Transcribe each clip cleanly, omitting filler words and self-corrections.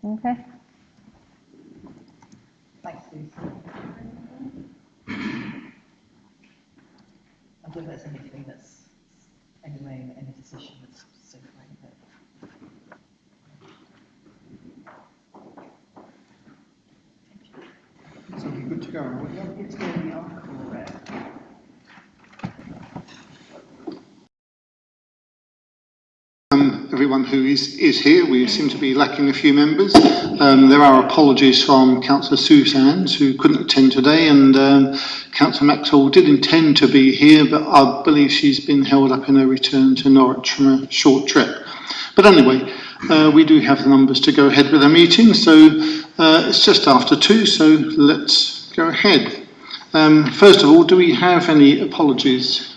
Okay. Thanks, Lucy. I don't think there's anything that's anyway any decision that's so great that. So we're good to go, are we? It's going to be encore. Everyone who is here, we seem to be lacking a few members. There are apologies from Councillor Susans, who couldn't attend today, and Councillor Mousehold did intend to be here, but I believe she's been held up in her return to Norwich from a short trip. But anyway, we do have the numbers to go ahead with the meeting, so it's just after 2, so let's go ahead. First of all, do we have any apologies?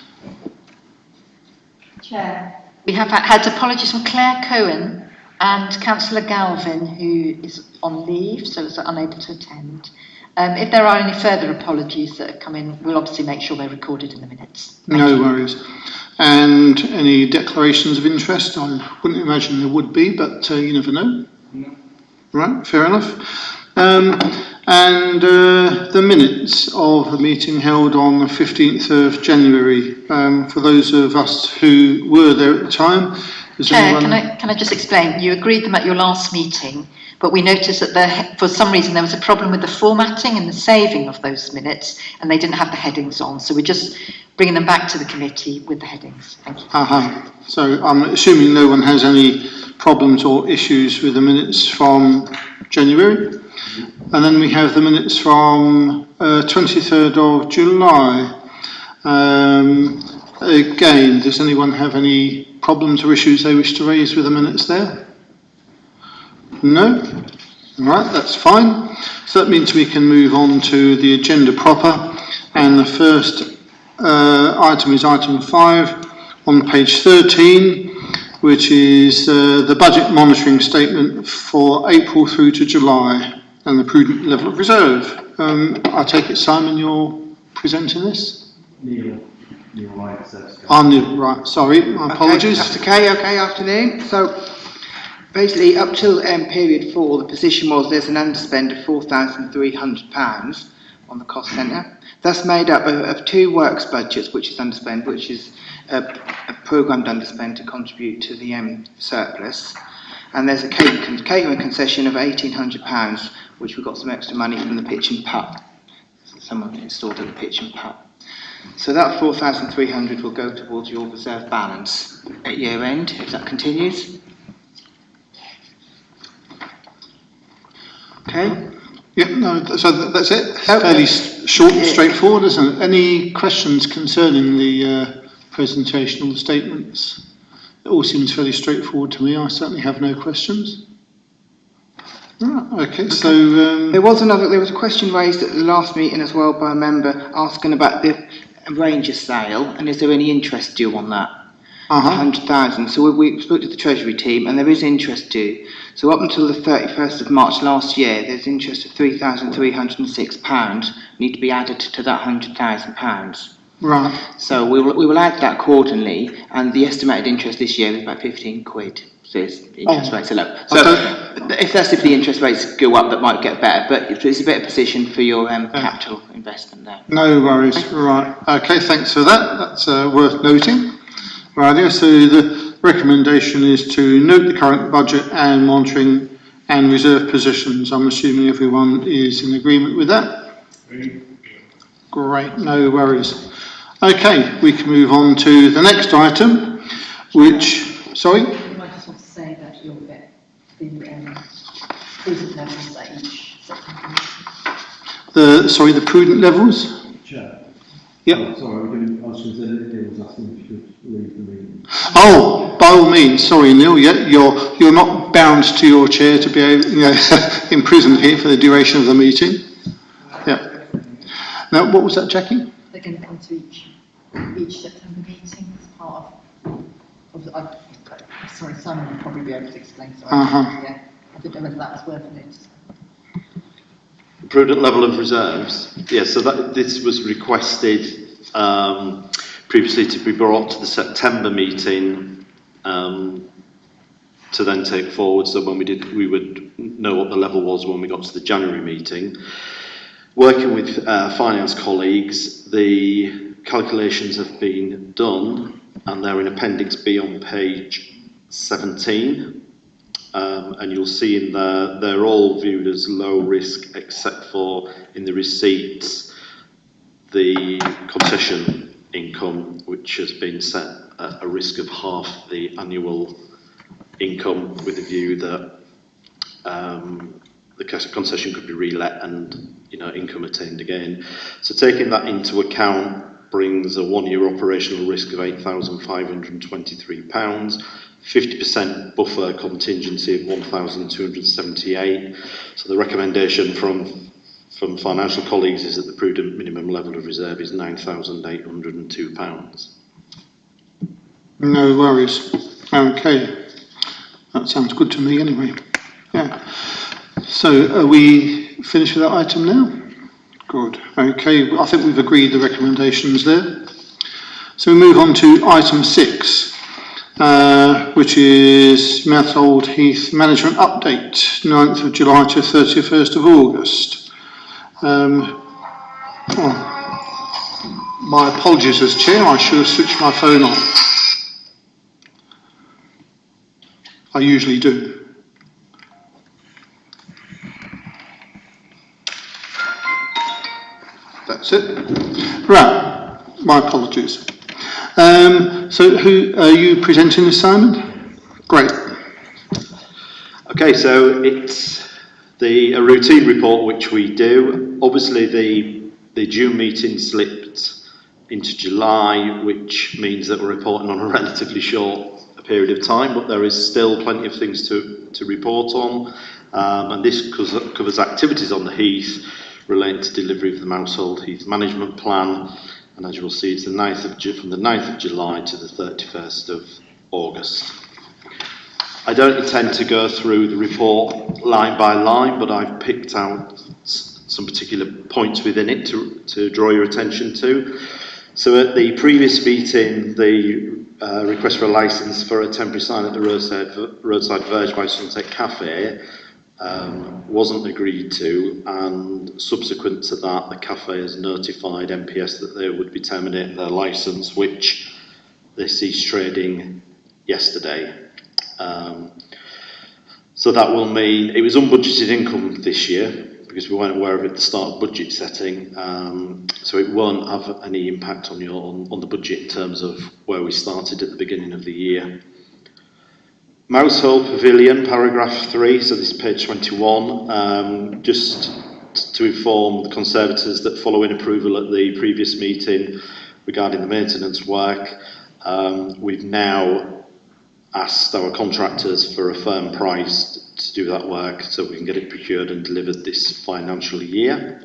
Chair. We have had apologies from Claire Cohen and Councillor Galvin, who is on leave, so is unable to attend. If there are any further apologies that have come in, we'll obviously make sure they're recorded in the minutes. No worries. And any declarations of interest? I wouldn't imagine there would be, but you never know. No. Right, fair enough. And the minutes of the meeting held on the 15th of January. For those of us who were there at the time, Chair, can I just explain? You agreed them at your last meeting, but we noticed that for some reason there was a problem with the formatting and the saving of those minutes, and they didn't have the headings on. So we're just bringing them back to the committee with the headings. Thank you. So I'm assuming no one has any problems or issues with the minutes from January. And then we have the minutes from 23rd of July. Again, does anyone have any problems or issues they wish to raise with the minutes there? No? Right, that's fine. So that means we can move on to the agenda proper. And the first item is item 5 on page 13, which is the budget monitoring statement for April through to July and the prudent level of reserve. I take it, Simon, you're presenting this? Neil Wright. Neil Wright, sorry, my apologies. That's okay, afternoon. So basically up till period 4, the position was there's an underspend of £4,300 on the cost centre. That's made up of 2 works budgets which is underspend, which is a programmed underspend to contribute to the surplus. And there's a catering concession of £1,800, which we've got some extra money from the pitch and pub. Someone installed at the pitch and pub. So that 4,300 will go towards your reserve balance at year end, if that continues. Okay. Yeah, no, so that's it. Fairly short and straightforward, isn't it? Any questions concerning the presentation or the statements? It all seems fairly straightforward to me. I certainly have no questions. Right, okay, so... There was a question raised at the last meeting as well by a member asking about the Ranger sale, and is there any interest due on that? 100,000. So we spoke to the Treasury team, and there is interest due. So up until the 31st of March last year, there's interest of £3,306 need to be added to that £100,000. Right. So we will add that accordingly, and the estimated interest this year is about 15 quid. So interest rates are low. So if the interest rates go up, that might get better, but it's a better position for your capital investment there. No worries. Right. Okay, thanks for that. That's worth noting. Right, so the recommendation is to note the current budget and monitoring and reserve positions. I'm assuming everyone is in agreement with that. Great, no worries. Okay, we can move on to the next item, which, sorry? You might just want to say that you'll get the prudent levels at each section. The prudent levels? Chair. Yep. Oh, sorry, I was asking if you could leave the meeting. Oh, by all means, sorry Neil, yeah, you're not bound to your chair to be able, imprisoned here for the duration of the meeting. Yeah. Now, what was that, Jackie? They're going to come to each September meeting as part of sorry, Simon will probably be able to explain. Sorry. Yeah, I don't know whether that was worth it. Prudent level of reserves. Yes, so this was requested previously to be brought to the September meeting to then take forward. So when we would know what the level was when we got to the January meeting. Working with finance colleagues, the calculations have been done, and they're in Appendix B on page 17. And you'll see in there, they're all viewed as low risk, except for in the receipts, the concession income, which has been set at a risk of half the annual income, with a view that the concession could be relet and income attained again. So taking that into account brings a 1 year operational risk of £8,523, 50% buffer contingency of 1,278. So the recommendation from financial colleagues is that the prudent minimum level of reserve is £9,802. No worries. Okay. That sounds good to me anyway. Yeah. So are we finished with that item now? Good. Okay. I think we've agreed the recommendations there. So we move on to item 6, which is Mousehold Heath Management Update, 9th of July to 31st of August. My apologies as chair, I should have switched my phone on. I usually do. That's it. Right, my apologies. So who are you presenting this, Simon? Great. Okay, so it's a routine report which we do. Obviously the June meeting slipped into July, which means that we're reporting on a relatively short period of time, but there is still plenty of things to report on, and this covers activities on the Heath relating to delivery of the Mousehold Heath Management Plan, and as you will see, it's from the 9th of July to the 31st of August. I don't intend to go through the report line by line, but I've picked out some particular points within it to draw your attention to. So at the previous meeting, the request for a licence for a temporary sign at the roadside verge by Sunset Cafe wasn't agreed to, and subsequent to that, the cafe has notified MPS that they would be terminating their licence, which they ceased trading yesterday. So that will mean it was unbudgeted income this year, because we weren't aware of it at the start of budget setting, so it won't have any impact on the budget in terms of where we started at the beginning of the year. Mousehold Pavilion, paragraph 3, so this is page 21, just to inform the Conservators that following approval at the previous meeting regarding the maintenance work, we've now asked our contractors for a firm price to do that work so we can get it procured and delivered this financial year.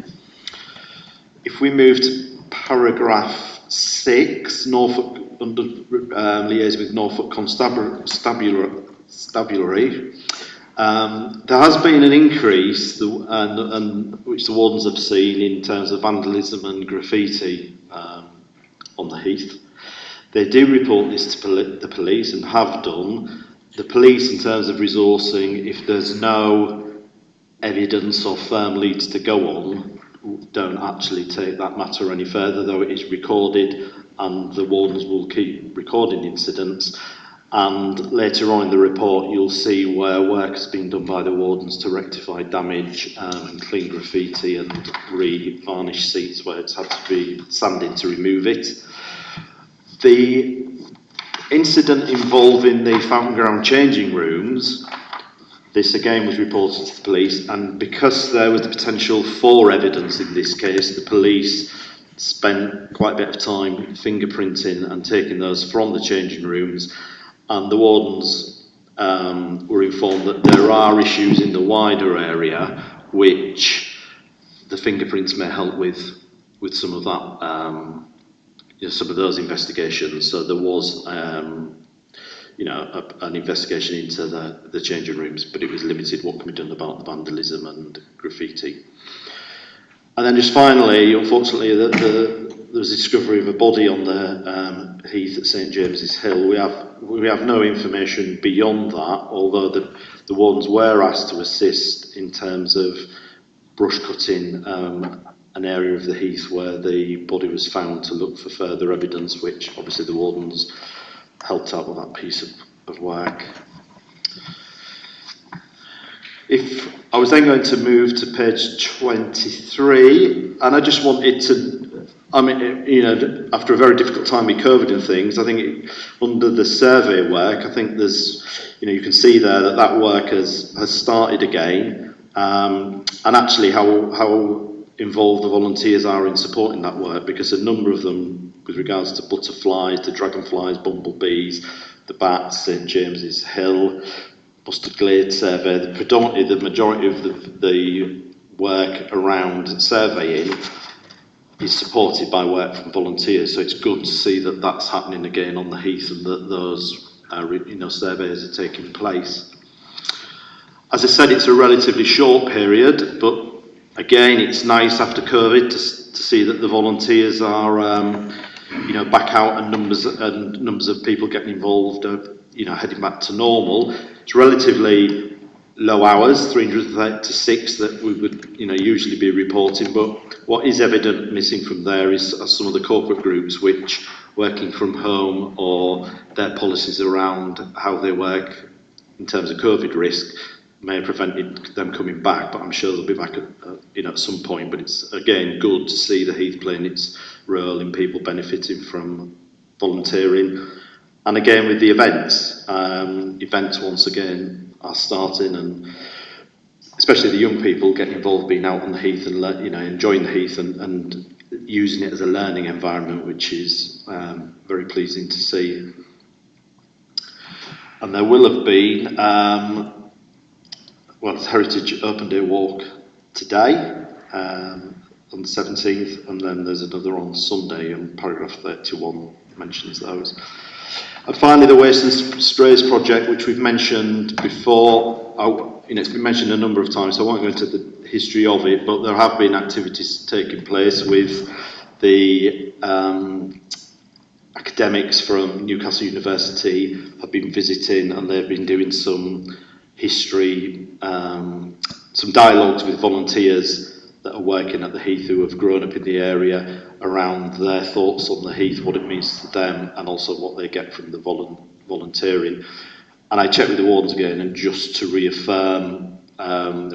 If we move to paragraph 6, Norfolk liaise with Norfolk Constabulary, there has been an increase and which the wardens have seen in terms of vandalism and graffiti on the Heath. They do report this to the police and have done. The police, in terms of resourcing, if there's no evidence or firm leads to go on, don't actually take that matter any further, though it is recorded, and the wardens will keep recording incidents. And later on in the report, you'll see where work has been done by the wardens to rectify damage and clean graffiti and re-varnish seats where it's had to be sanded to remove it. The incident involving the fountain ground changing rooms, this again was reported to the police, and because there was the potential for evidence in this case, the police spent quite a bit of time fingerprinting and taking those from the changing rooms, and the wardens were informed that there are issues in the wider area which the fingerprints may help with some of that, some of those investigations. So there was an investigation into the changing rooms, but it was limited what can be done about the vandalism and graffiti. And then just finally, unfortunately, there was a discovery of a body on the Heath at St James's Hill. We have no information beyond that, although the wardens were asked to assist in terms of brush cutting an area of the heath where the body was found to look for further evidence, which obviously the wardens helped out with that piece of work. If I was then going to move to page 23, and I just wanted to, I mean, you know, after a very difficult time with COVID and things, I think under the survey work, I think there's, you know, you can see there that work has started again, and actually how involved the volunteers are in supporting that work, because a number of them, with regards to butterflies, the dragonflies, bumblebees, the bats, St James's Hill, Mustard Glade survey, predominantly the majority of the work around surveying is supported by work from volunteers. So it's good to see that that's happening again on the heath, and that those surveys are taking place. As I said, it's a relatively short period, but again, it's nice after COVID to see that the volunteers are, back out, and numbers of people getting involved are, heading back to normal. It's relatively low hours, 336 that we would, usually be reporting. But what is evident missing from there is some of the corporate groups which, working from home, or their policies around how they work in terms of COVID risk, may have prevented them coming back, but I'm sure they'll be back at some point. But it's again good to see the Heath playing its role in people benefiting from volunteering. And again with the events once again are starting, and especially the young people getting involved, being out on the Heath and enjoying the Heath and using it as a learning environment, which is very pleasing to see. And there will have been it's Heritage Open Day Walk today on the 17th, and then there's another on Sunday, and paragraph 31 mentions those. And finally, the Waste and Strays project, which we've mentioned before. It's been mentioned a number of times, so I won't go into the history of it, but there have been activities taking place with the academics from Newcastle University have been visiting, and they've been doing some history, some dialogues with volunteers that are working at the Heath who have grown up in the area, around their thoughts on the Heath, what it means to them, and also what they get from the volunteering. And I checked with the wardens again, and just to reaffirm,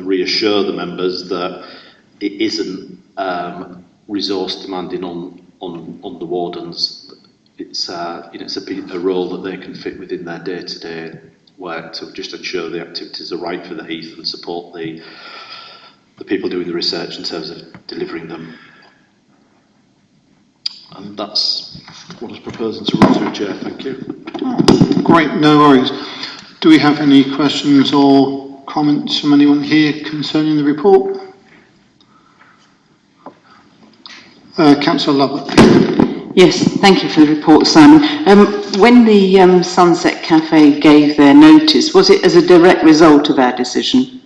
reassure the members that it isn't resource demanding on the wardens. It's a role that they can fit within their day-to-day work, to just ensure the activities are right for the Heath and support the people doing the research in terms of delivering them. And that's what I was proposing to run through, Chair. Thank you. Oh, great, no worries. Do we have any questions or comments from anyone here concerning the report? Councillor Lovett. Yes, thank you for the report, Simon. When the Sunset Cafe gave their notice, was it as a direct result of our decision?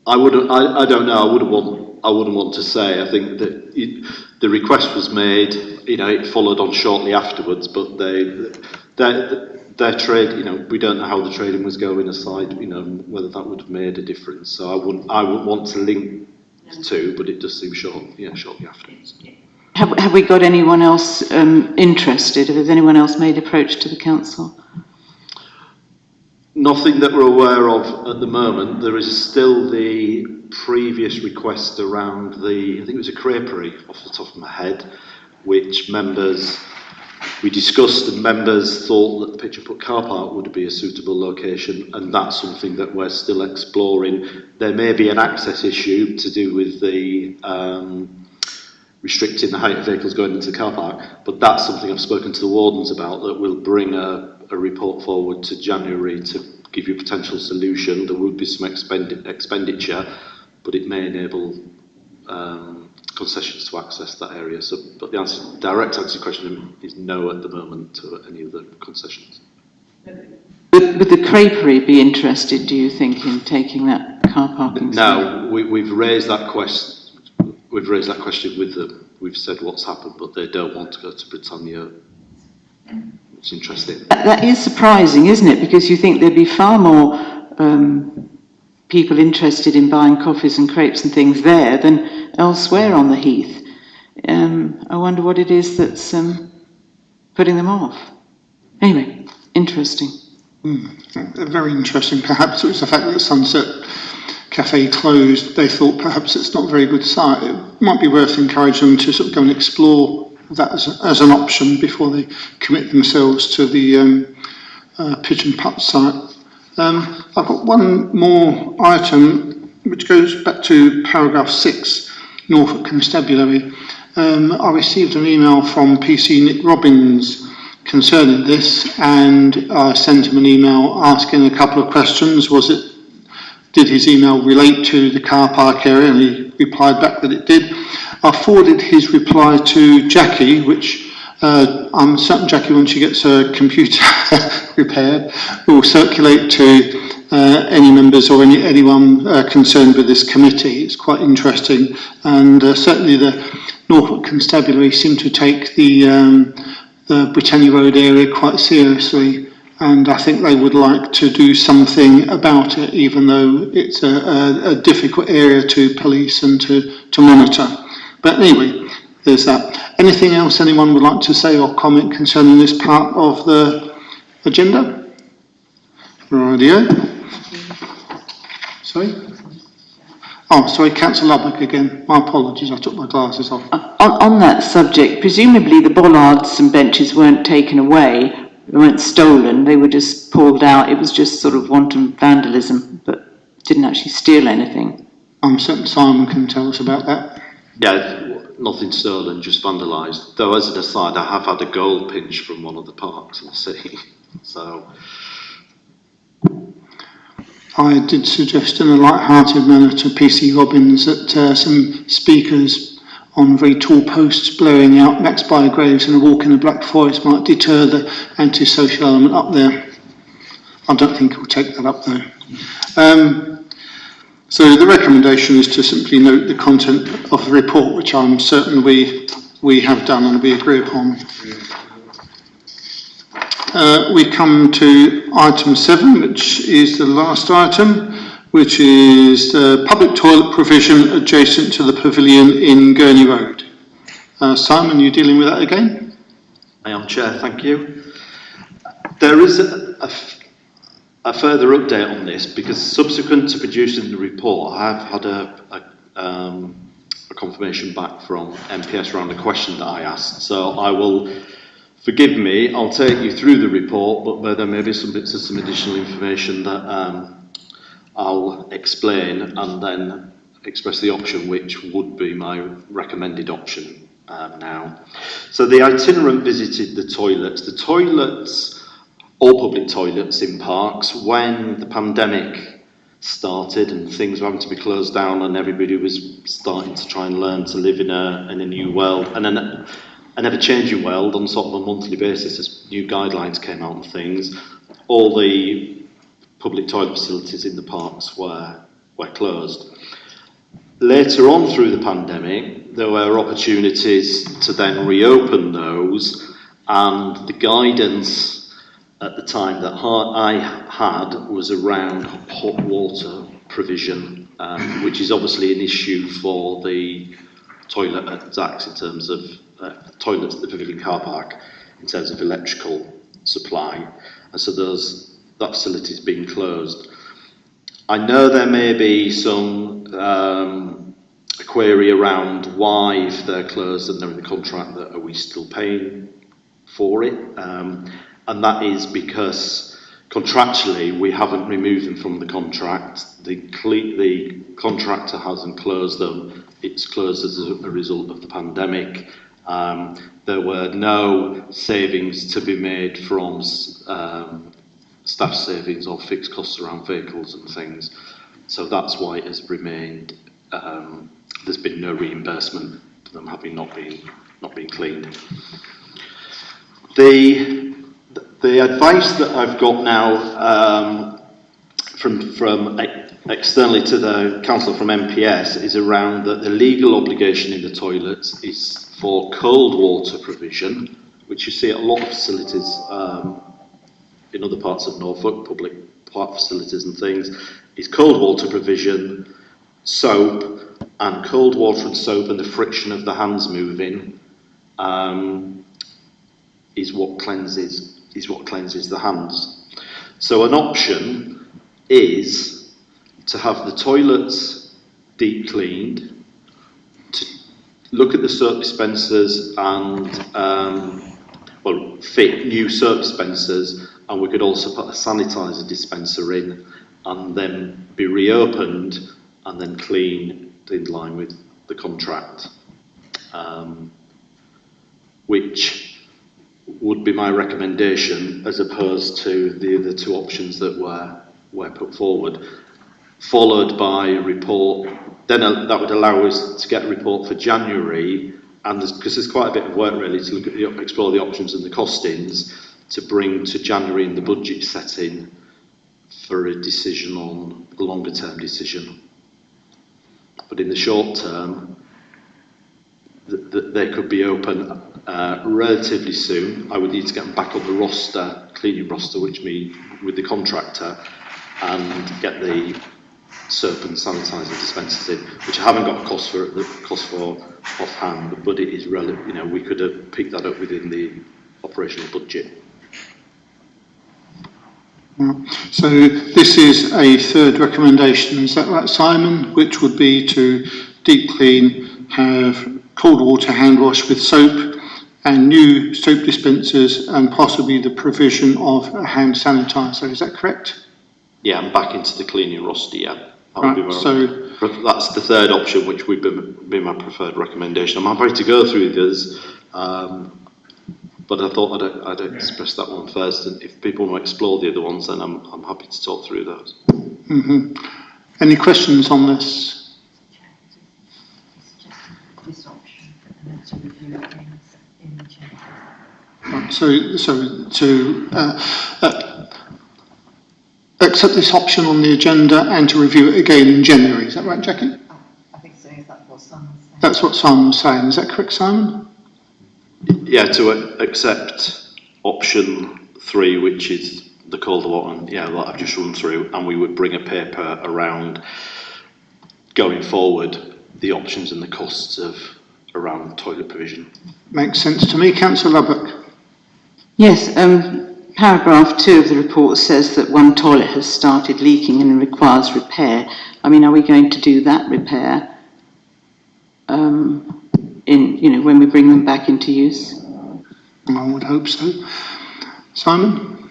I don't know. I wouldn't want to say. I think that the request was made. It followed on shortly afterwards. But their trade. We don't know how the trading was going aside. Whether that would have made a difference. So I wouldn't want to link the two. But it does seem shortly afterwards. Have we got anyone else interested? Has anyone else made approach to the council? Nothing that we're aware of at the moment. There is still the previous request around I think it was a creperie off the top of my head, which we discussed, and members thought that the Pitch and Putt car park would be a suitable location, and that's something that we're still exploring. There may be an access issue to do with the restricting the height of vehicles going into the car park, but that's something I've spoken to the wardens about, that will bring a report forward to January to give you a potential solution. There would be some expenditure, but it may enable concessions to access that area. So, but the direct answer to the question is no at the moment to any of the concessions. Would the creperie be interested, do you think, in taking that car parking space? No, we've raised that we've raised that question with them. We've said what's happened, but they don't want to go to Britannia. It's interesting. That is surprising, isn't it? Because you think there'd be far more people interested in buying coffees and crepes and things there than elsewhere on the Heath. I wonder what it is that's putting them off. Anyway, interesting. Very interesting. Perhaps it was the fact that Sunset Cafe closed. They thought perhaps it's not a very good site. It might be worth encouraging them to sort of go and explore that as an option before they commit themselves to the Pigeon Putt site. I've got one more item which goes back to paragraph 6, Norfolk Constabulary. I received an email from PC Nick Robbins concerning this, and I sent him an email asking a couple of questions. Did his email relate to the car park area? And he replied back that it did. I forwarded his reply to Jackie, which I'm certain Jackie, when she gets her computer repaired, will circulate to any members or anyone concerned with this committee. It's quite interesting, and certainly the Norfolk Constabulary seem to take the Britannia Road area quite seriously, and I think they would like to do something about it, even though it's a difficult area to police and to monitor. But anyway, there's that. Anything else anyone would like to say or comment concerning this part of the agenda? Radio. Sorry? Oh, sorry, Councillor Lubbock again. My apologies, I took my glasses off. On that subject, presumably the bollards and benches weren't taken away, they weren't stolen, they were just pulled out. It was just sort of wanton vandalism, but didn't actually steal anything. I'm certain Simon can tell us about that. Yeah, nothing stolen, just vandalised. Though, as an aside, I have had a goal pinch from one of the parks in the city. So, I did suggest in a light-hearted manner to PC Robbins that some speakers on very tall posts blowing out Max Bygraves and a walk in the Black Forest might deter the antisocial element up there. I don't think he'll take that up though. So the recommendation is to simply note the content of the report, which I'm certain we have done and we agree upon. We come to item 7, which is the last item, which is public toilet provision adjacent to the pavilion in Gurney Road. Simon, you dealing with that again? I am, Chair, thank you. There is a further update on this, because subsequent to producing the report, I have had a confirmation back from MPS around a question that I asked. So I will, forgive me, I'll take you through the report, but there may be some bits of some additional information that I'll explain and then express the option which would be my recommended option now. So the itinerant visited the toilets, all public toilets in parks, when the pandemic started and things were having to be closed down and everybody was starting to try and learn to live in a new world, and then an ever-changing world on sort of a monthly basis as new guidelines came out and things. All the public toilet facilities in the parks were closed. Later on through the pandemic, there were opportunities to then reopen those, and the guidance at the time that I had was around hot water provision, which is obviously an issue for the toilet at Zax in terms of toilets at the Pavilion car park in terms of electrical supply, and so that facility is being closed. I know there may be some query around why, if they're closed and they're in the contract, that are we still paying for it? And that is because contractually we haven't removed them from the contract. The contractor hasn't closed them. It's closed as a result of the pandemic. There were no savings to be made from staff savings or fixed costs around vehicles and things. So that's why it has remained. There's been no reimbursement for them having not been cleaned. The advice that I've got now externally to the council from MPS is around that the legal obligation in the toilets is for cold water provision, which you see at a lot of facilities in other parts of Norfolk, public park facilities and things, is cold water provision, soap, and cold water and soap and the friction of the hands moving is what cleanses the hands. So an option is to have the toilets deep cleaned, to look at the soap dispensers and fit new soap dispensers, and we could also put a sanitizer dispenser in and then be reopened and then cleaned in line with the contract, which would be my recommendation as opposed to the other two options that were put forward, followed by a report. Then that would allow us to get a report for January, and because there's quite a bit of work really to look at explore the options and the costings to bring to January in the budget setting for a decision on a longer term decision. But in the short term, they could be open relatively soon. I would need to get them back on the roster, cleaning roster, which means with the contractor, and get the soap and sanitizer dispensers in, which I haven't got a cost for offhand, but it is relevant. You know, we could have picked that up within the operational budget. So this is a third recommendation, is that right, Simon? Which would be to deep clean, have cold water hand wash with soap and new soap dispensers and possibly the provision of a hand sanitizer, is that correct? Yeah, and back into the cleaning roster, yeah. Right, so that's the third option, which would be my preferred recommendation. I'm happy to go through this, but I thought I'd express that one first, and if people want to explore the other ones, then I'm happy to talk through those. Mm-hmm. Any questions on this? This option, and then to review it in the changes. Right, so to accept this option on the agenda and to review it again in January, is that right, Jackie? Oh, I think so, is that what Simon was saying? That's what Simon was saying, is that correct, Simon? Yeah, to accept option 3, which is the cold water, and yeah, that I've just run through, and we would bring a paper around going forward the options and the costs of around toilet provision. Makes sense to me. Councillor Lubbock. Yes, paragraph 2 of the report says that one toilet has started leaking and requires repair. I mean, are we going to do that repair when we bring them back into use? I would hope so. Simon?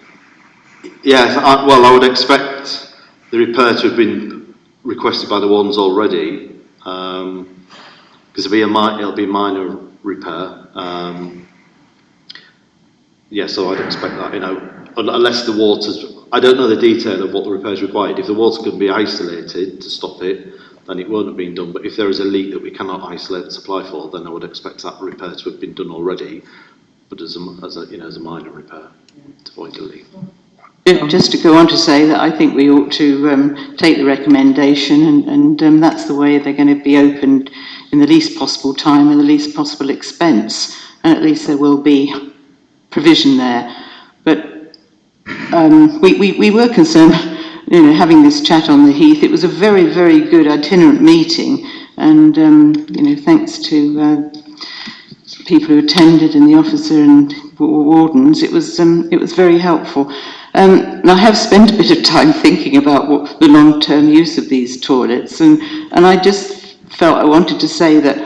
Yeah, I would expect the repair to have been requested by the ones already, because it'll be a minor repair. Yeah, so I'd expect that, unless the water's, I don't know the detail of what the repair is required. If the water can be isolated to stop it, then it won't have been done. But if there is a leak that we cannot isolate and supply for, then I would expect that repair to have been done already, but as a minor repair to avoid the leak. Just to go on to say that I think we ought to take the recommendation and that's the way they're going to be opened in the least possible time and the least possible expense, and at least there will be provision there. But we were concerned, having this chat on the Heath. It was a very, very good itinerant meeting, and thanks to people who attended and the officer and wardens, it was very helpful. And I have spent a bit of time thinking about what the long-term use of these toilets, and I just felt I wanted to say that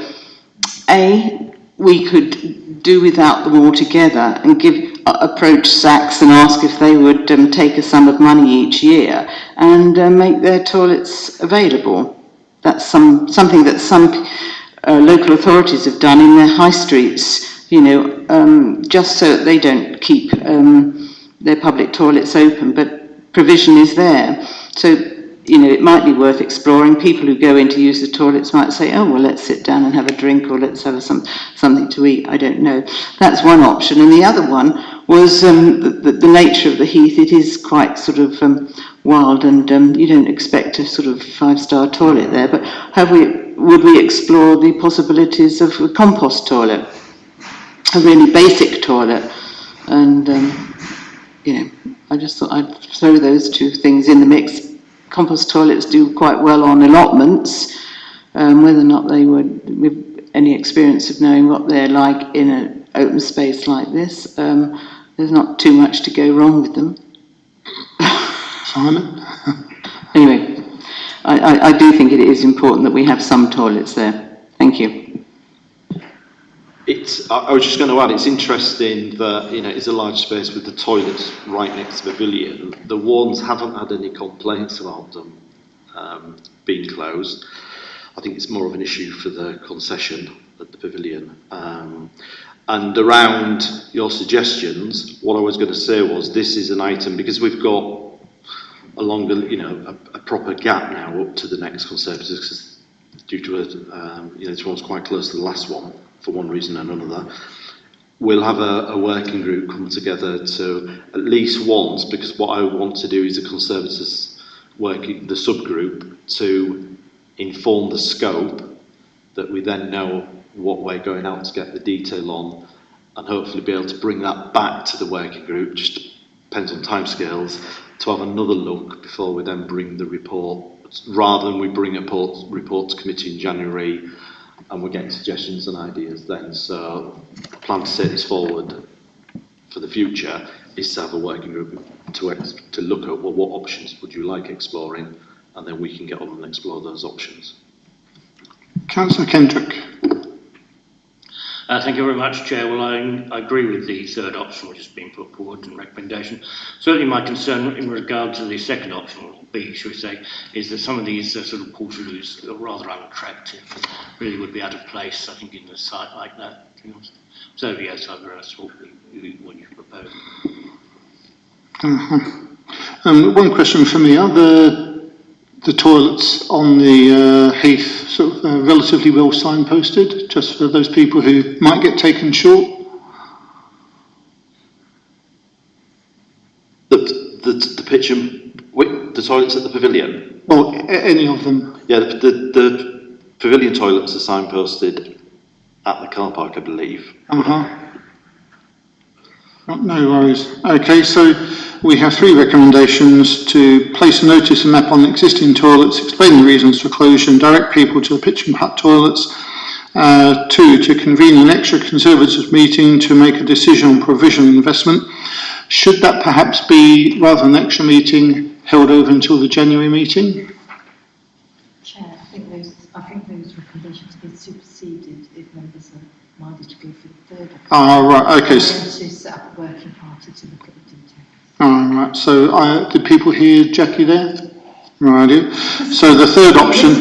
we could do without them altogether and approach SACS and ask if they would take a sum of money each year and make their toilets available. That's something that some local authorities have done in their high streets, just so that they don't keep their public toilets open, but provision is there. So, it might be worth exploring. People who go in to use the toilets might say, oh, well, let's sit down and have a drink, or let's have something to eat. I don't know. That's one option. And the other one was the nature of the Heath. It is quite sort of wild, and you don't expect a sort of 5-star toilet there. But would we explore the possibilities of a compost toilet, a really basic toilet? And I just thought I'd throw those two things in the mix. Compost toilets do quite well on allotments. Whether or not they would, with any experience of knowing what they're like in an open space like this, there's not too much to go wrong with them. Simon? Anyway, I do think it is important that we have some toilets there. Thank you. I was just going to add, it's interesting that, it's a large space with the toilets right next to the pavilion. The wardens haven't had any complaints about them being closed. I think it's more of an issue for the concession at the pavilion. And around your suggestions, what I was going to say was this is an item, because we've got a longer, a proper gap now up to the next Conservators, because due to this one's quite close to the last one for one reason and another. We'll have a working group come together to at least once, because what I want to do is the Conservators the subgroup to inform the scope, that we then know what we're going out to get the detail on, and hopefully be able to bring that back to the working group, just depends on timescales, to have another look before we then bring the report, rather than we bring a report to committee in January and we're getting suggestions and ideas then. So the plan to set this forward for the future is to have a working group to look at what options would you like exploring, and then we can get on and explore those options. Councillor Kendrick. Thank you very much, Chair. Well, I agree with the third option which has been put forward and recommendation. Certainly my concern in regard to the second option, or B, should we say, is that some of these sort of portaloos are rather unattractive, really would be out of place, I think, in a site like that. So yes, I very much what you propose. One question for me, are the toilets on the Heath sort of relatively well signposted, just for those people who might get taken short? The pitch and the toilets at the pavilion? Or any of them? Yeah, the pavilion toilets are signposted at the car park, I believe. No worries. Okay, so we have 3 recommendations: to place a notice and map on existing toilets, explain the reasons for closure and direct people to the pitch and putt toilets. 2, to convene an extra Conservators meeting to make a decision on provisional investment. Should that perhaps be, rather than an extra meeting, held over until the January meeting? Chair, I think those recommendations have been superseded if members are minded to go for the third. Right, okay. To set up a working party to look at the details. Right, so did people hear Jackie there? Right, I do. So the third option,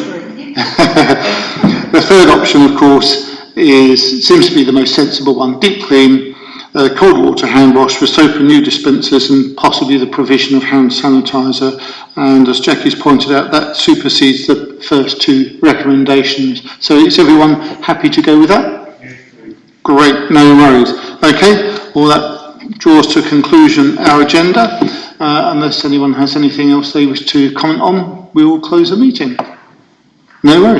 the third option, of course, seems to be the most sensible one: deep clean, cold water hand wash with soap and new dispensers, and possibly the provision of hand sanitizer. And as Jackie's pointed out, that supersedes the first 2 recommendations. So is everyone happy to go with that? Great, no worries. Okay, well that draws to a conclusion our agenda. Unless anyone has anything else they wish to comment on, we will close the meeting. No worries.